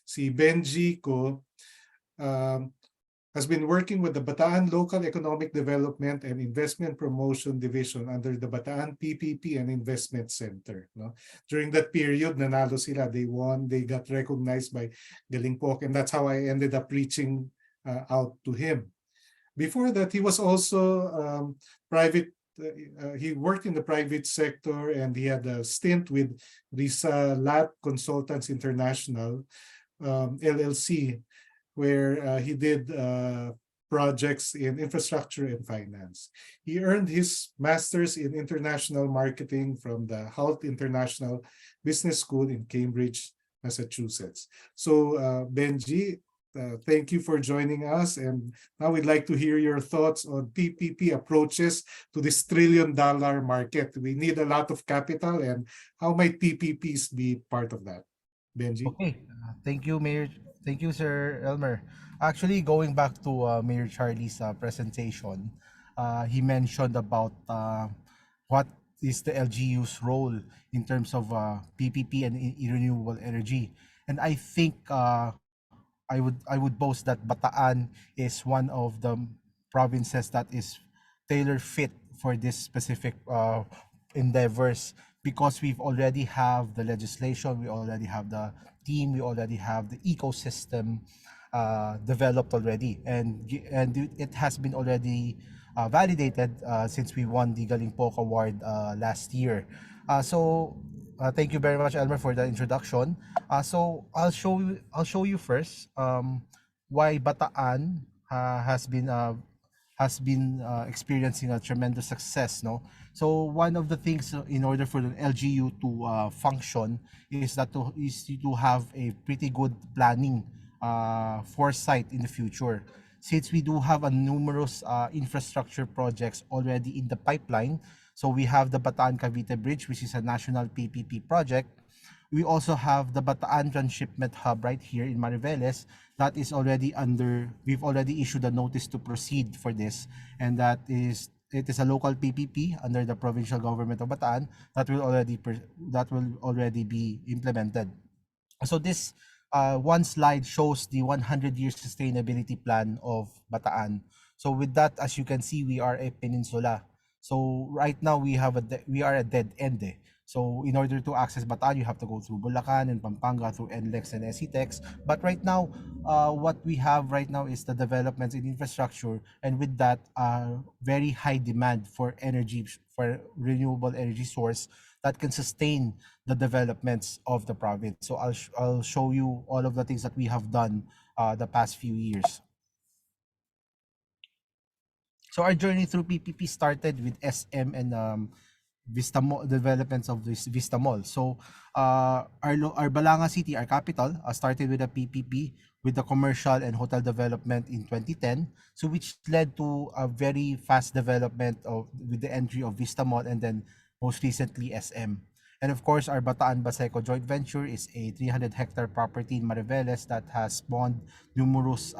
Si Benji ko um, has been working with the Bataan Local Economic Development and Investment Promotion Division under the Bataan PPP and Investment Center. No? During that period, nanalo sila. They won. They got recognized by Galingpok, and that's how I ended up reaching out to him. Before that, he was also private. He worked in the private sector, and he had a stint with Risa Lat Consultants International, LLC, where he did projects in infrastructure and finance. He earned his master's in international marketing from the Hult International Business School in Cambridge, Massachusetts. So, Benji, thank you for joining us. And now we'd like to hear your thoughts on PPP approaches to this $1 trillion market. We need a lot of capital, and how might PPPs be part of that? Benji? Okay, thank you, Mayor. Thank you, Sir Elmer. Actually, going back to Mayor Charlie's presentation, he mentioned about what is the LGU's role in terms of PPP and renewable energy. And I think I would boast that Bataan is one of the provinces that is tailor fit for this specific endeavors, because we've already have the legislation, we already have the team, we already have the ecosystem developed already, and it has been already validated since we won the Galingpok Award last year. Thank you very much, Elmer, for the introduction. So I'll show you first why Bataan has been experiencing a tremendous success. No, so one of the things in order for the LGU to function is to have a pretty good planning foresight in the future. Since we do have a numerous infrastructure projects already in the pipeline, so we have the Bataan Cavite Bridge, which is a national PPP project. We also have the Bataan Transshipment Hub right here in Mariveles that is already under, we've already issued a notice to proceed for this, and it is a local PPP under the provincial government of Bataan that will already be implemented. So this one slide shows the 100-year sustainability plan of Bataan. So with that, as you can see, we are a peninsula. So right now we are a dead end. So in order to access Bataan, you have to go through Bulacan and Pampanga through NLEX and SETEX. But right now, what we have right now is the developments in infrastructure, and with that, very high demand for energy, for renewable energy source that can sustain the developments of the province. So I'll show you all of the things that we have done the past few years. So our journey through PPP started with SM and Vista Mall, developments of this Vista Mall. So our Balanga City, our capital, started with a PPP with the commercial and hotel development in 2010. So which led to a very fast development with the entry of Vista Mall, and then most recently SM. And of course, our Bataan Baseco joint venture is a 300-hectare property in Mariveles that has spawned numerous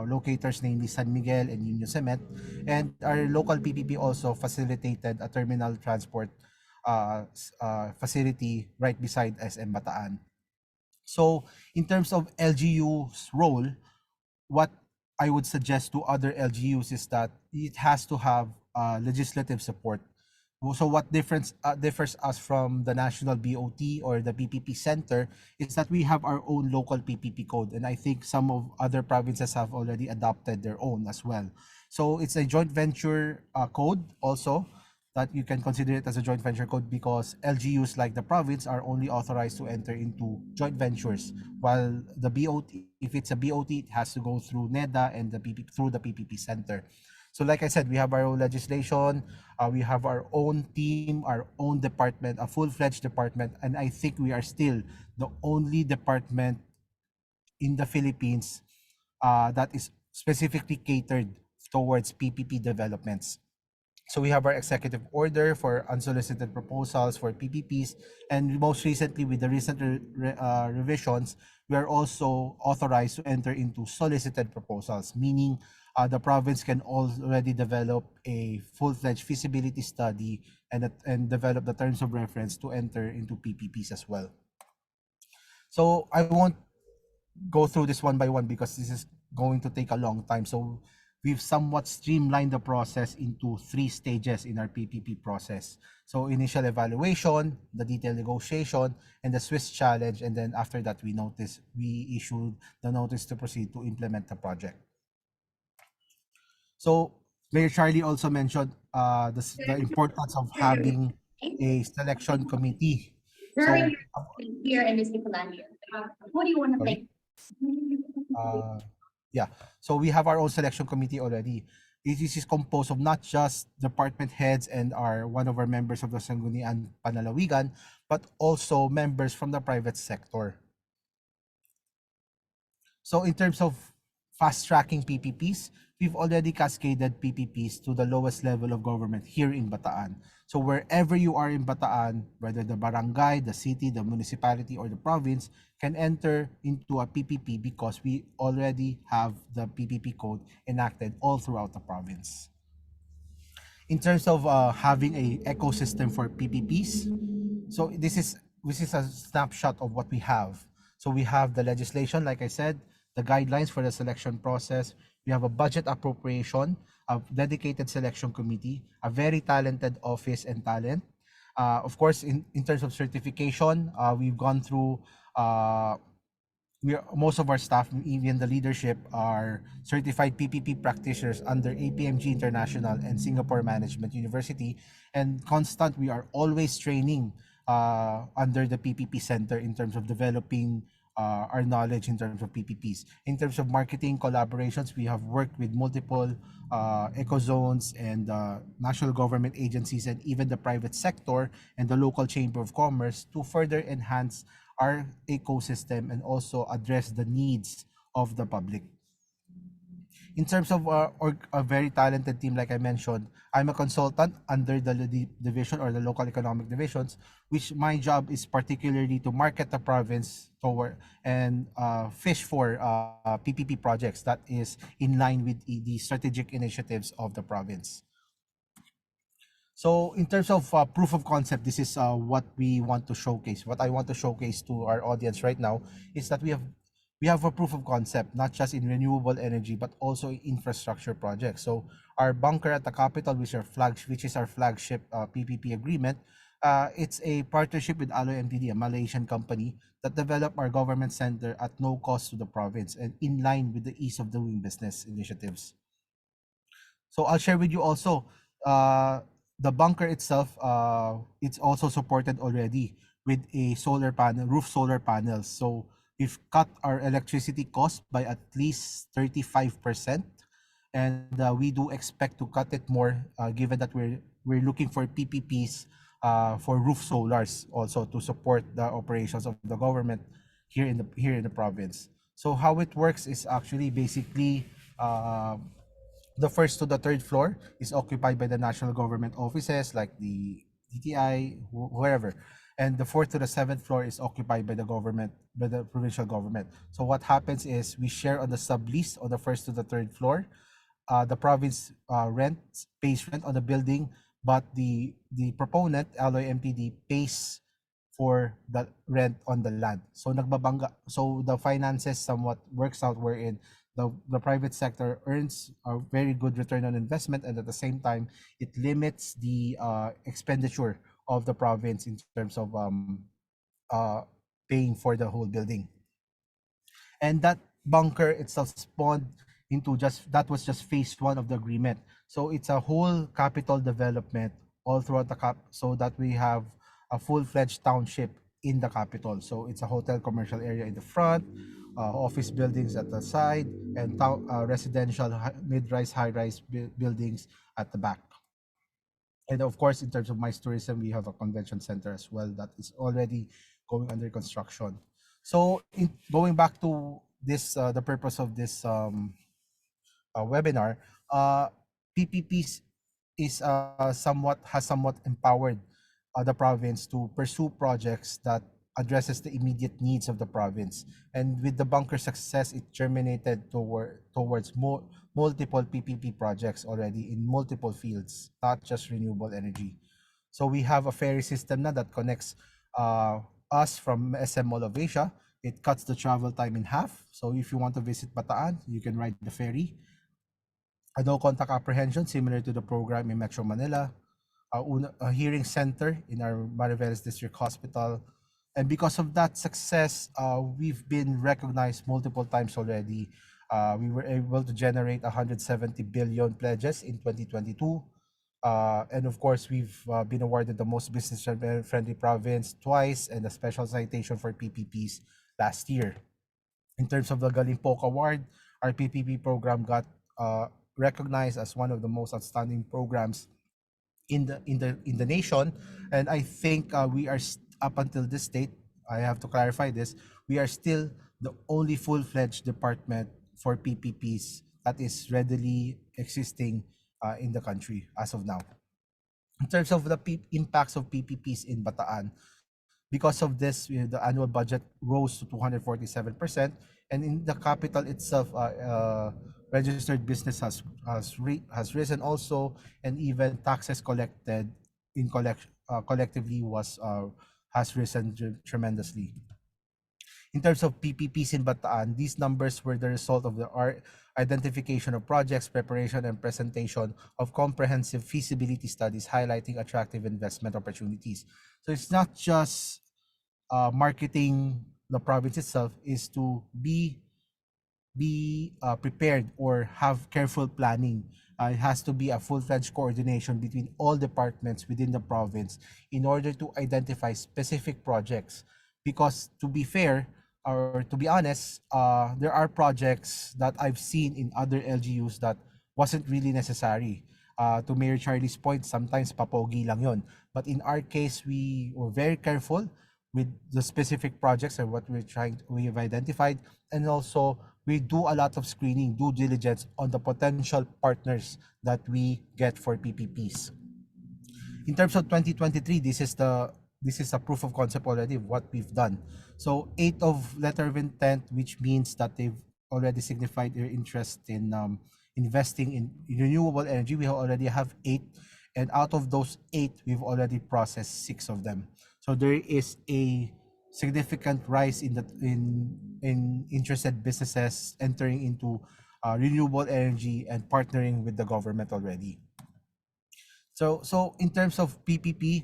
locators, namely San Miguel and Union Cement. And our local PPP also facilitated a terminal transport facility right beside SM Bataan. So in terms of LGU's role, what I would suggest to other LGUs is that it has to have legislative support. So what differs us from the national BOT or the PPP center is that we have our own local PPP code, and I think some of other provinces have already adopted their own as well. So it's a joint venture code also, that you can consider it as a joint venture code, because LGUs like the province are only authorized to enter into joint ventures, while the BOT, if it's a BOT, it has to go through NEDA and the PPP, through the PPP center. So like I said, we have our own legislation, we have our own team, our own department, a full-fledged department, and I think we are still the only department in the Philippines that is specifically catered towards PPP developments. So we have our executive order for unsolicited proposals for PPPs, and most recently with the recent revisions, we are also authorized to enter into solicited proposals, meaning the province can already develop a full-fledged feasibility study and develop the terms of reference to enter into PPPs as well. So I won't go through this one by one because this is going to take a long time. So we've somewhat streamlined the process into 3 stages in our PPP process. So initial evaluation, the detailed negotiation, and the Swiss challenge. And then after that, we issued the notice to proceed to implement the project. So Mayor Charlie also mentioned the importance of having a selection committee. During So your stay here in this Nicolandia, who do you want to sorry. thank? Uh, yeah. So we have our own selection committee already. It is composed of not just department heads and are one of our members of the Sangguniang Panalawigan, but also members from the private sector. So in terms of fast tracking PPPs, we've already cascaded PPPs to the lowest level of government here in Bataan. So wherever you are in Bataan, whether the barangay, the city, the municipality, or the province, can enter into a PPP because we already have the PPP code enacted all throughout the province. In terms of having a ecosystem for PPPs, so this is a snapshot of what we have. So we have the legislation, like I said, the guidelines for the selection process. We have a budget appropriation, a dedicated selection committee, a very talented office and talent. Of course, in terms of certification, we've gone through most of our staff, even the leadership, are certified PPP practitioners under APMG International and Singapore Management University. And constant, we are always training under the PPP Center in terms of developing our knowledge in terms of PPPs. In terms of marketing collaborations, we have worked with multiple eco zones and national government agencies and even the private sector and the local chamber of commerce to further enhance our ecosystem and also address the needs of the public. In terms of a very talented team, like I mentioned, I'm a consultant under the division or the local economic divisions, which my job is particularly to market the province toward and fish for PPP projects that is in line with the strategic initiatives of the province. So in terms of proof of concept, this is what we want to showcase. What I want to showcase to our audience right now is that we have a proof of concept, not just in renewable energy, but also in infrastructure projects. So our bunker at the capital, which is our flagship PPP agreement, it's a partnership with Alloy MTD, a Malaysian company that developed our government center at no cost to the province and in line with the ease of doing business initiatives. So I'll share with you also uh, the bunker itself. It's also supported already with a solar panel, roof solar panels. So we've cut our electricity cost by at least 35%, and we do expect to cut it more, given that we're looking for PPPs for roof solars also to support the operations of the government here in the province. So how it works is actually basically. The first to the third floor is occupied by the national government offices like the DTI, whoever. And the fourth to the seventh floor is occupied by the provincial government. So what happens is we share on the sublease on the first to the third floor. The province pays rent on the building, but the proponent, Alloy MPD, pays for the rent on the land. So nagbabangga. So the finances somewhat works out wherein the private sector earns a very good return on investment, and at the same time it limits the expenditure of the province in terms of uh, paying for the whole building. And that bunker itself spawned into just that was just phase one of the agreement. So it's a whole capital development all throughout the cap, so that we have a full-fledged township in the capital. So it's a hotel commercial area in the front, office buildings at the side, and residential mid-rise, high-rise buildings at the back. And of course, in terms of MICE tourism, we have a convention center as well that is already going under construction. So going back to this, the purpose of this webinar, PPPs has somewhat empowered the province to pursue projects that addresses the immediate needs of the province. And with the bunker success, it germinated towards multiple PPP projects already in multiple fields, not just renewable energy. So we have a ferry system now that connects uh, us from SM Mall of Asia It cuts the travel time in half. So if you want to visit Bataan, you can ride the ferry. A no contact apprehension similar to the program in Metro Manila. A hearing center in our Mariveles District Hospital. And because of that success, we've been recognized multiple times already. We were able to generate 170 billion pledges in 2022. And of course, we've been awarded the most business-friendly province twice and a special citation for PPPs last year. In terms of the Galing Poke Award, our PPP program got recognized as one of the most outstanding programs in the nation. And I think we are up until this date, I have to clarify this, we are still the only full-fledged department for PPPs that is readily existing in the country as of now. In terms of the impacts of PPPs in Bataan, because of this, the annual budget rose to 247%, and in the capital itself, registered business has risen also, and even taxes collected collectively has risen tremendously. In terms of PPPs in Bataan, these numbers were the result of the identification of projects, preparation, and presentation of comprehensive feasibility studies highlighting attractive investment opportunities. So it's not just marketing the province itself, is to be prepared or have careful planning. It has to be a full-fledged coordination between all departments within the province in order to identify specific projects. Because to be fair, or to be honest, there are projects that I've seen in other LGUs that wasn't really necessary. To Mayor Charlie's point, sometimes papogi lang yon. But in our case, we were very careful with the specific projects and what we have identified, and also we do a lot of screening, due diligence on the potential partners that we get for PPPs. In terms of 2023, this is a proof of concept already of what we've done. So 8 of letter of intent, which means that they've already signified their interest in investing in renewable energy. We already have 8, and out of those 8, we've already processed 6 of them. So there is a significant rise in interested businesses entering into renewable energy and partnering with the government already. So in terms of PPP,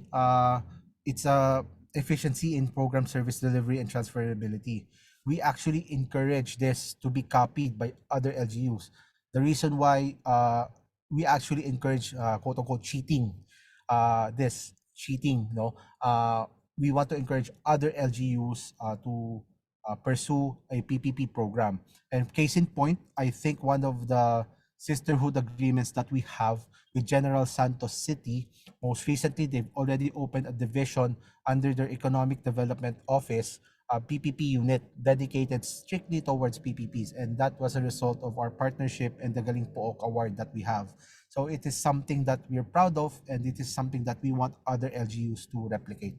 it's a efficiency in program service delivery and transferability. We actually encourage this to be copied by other LGUs. The reason why we actually encourage quote unquote cheating, no, we want to encourage other LGUs to pursue a PPP program. And case in point, I think one of the sisterhood agreements that we have with General Santos City, most recently, they've already opened a division under their Economic Development Office, a PPP unit dedicated strictly towards PPPs. And that was a result of our partnership and the Galing Pook Award that we have. So it is something that we're proud of, and it is something that we want other LGUs to replicate.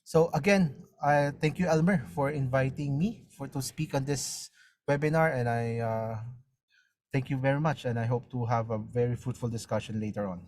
So again, I thank you, Elmer, for inviting me to speak on this webinar, and I thank you very much, and I hope to have a very fruitful discussion later on.